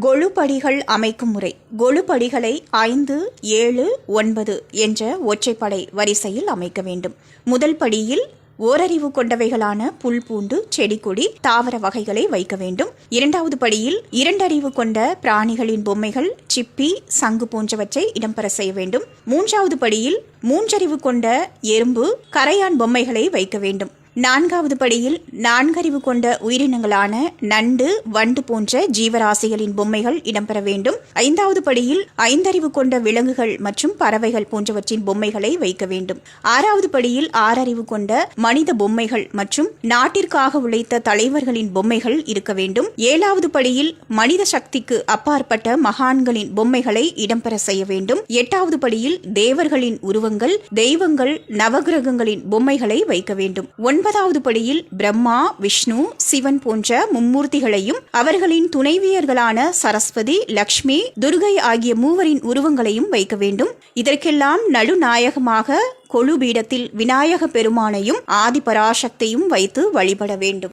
கொழுப்படிகள் அமைக்கும் முறை. கொழுப்படிகளை 5, 7, 9 என்ற ஒற்றைப்படை வரிசையில் அமைக்க வேண்டும். முதல் படியில் ஓரறிவு கொண்டவைகளான புல், பூண்டு, செடி, கொடி, தாவர வகைகளை வைக்க வேண்டும். இரண்டாவது படியில் 2 அறிவு கொண்ட பிராணிகளின் பொம்மைகள், சிப்பி, சங்கு போன்றவற்றை இடம்பெற செய்ய வேண்டும். மூன்றாவது படியில் 3 அறிவு கொண்ட எறும்பு, கரையான் பொம்மைகளை வைக்க வேண்டும். நான்காவது படியில் 4 அறிவு கொண்ட உயிரினங்களான நண்டு, வண்டு போன்ற ஜீவராசிகளின் பொம்மைகள் இடம்பெற வேண்டும். 5வது படியில் 5 அறிவு கொண்ட விலங்குகள் மற்றும் பறவைகள் போன்றவற்றின் பொம்மைகளை வைக்க வேண்டும். 6வது படியில் 6 அறிவு கொண்ட மனித பொம்மைகள் மற்றும் நாட்டிற்காக உழைத்த தலைவர்களின் பொம்மைகள் இருக்க வேண்டும். 7வது படியில் மனித சக்திக்கு அப்பாற்பட்ட மகான்களின் பொம்மைகளை இடம்பெற செய்ய வேண்டும். 8வது படியில் தேவர்களின் உருவங்கள், தெய்வங்கள், நவகிரகங்களின் பொம்மைகளை வைக்க வேண்டும். 9வது படியில் பிரம்மா, விஷ்ணு, சிவன் போன்ற மும்மூர்த்திகளையும் அவர்களின் துணைவியர்களான சரஸ்வதி, லக்ஷ்மி, துர்கை ஆகிய மூவரின் உருவங்களையும் வைக்க வேண்டும். இதற்கெல்லாம் நடுநாயகமாக கொழுபீடத்தில் விநாயக பெருமானையும் ஆதிபராசக்தியும் வைத்து வழிபட வேண்டும்.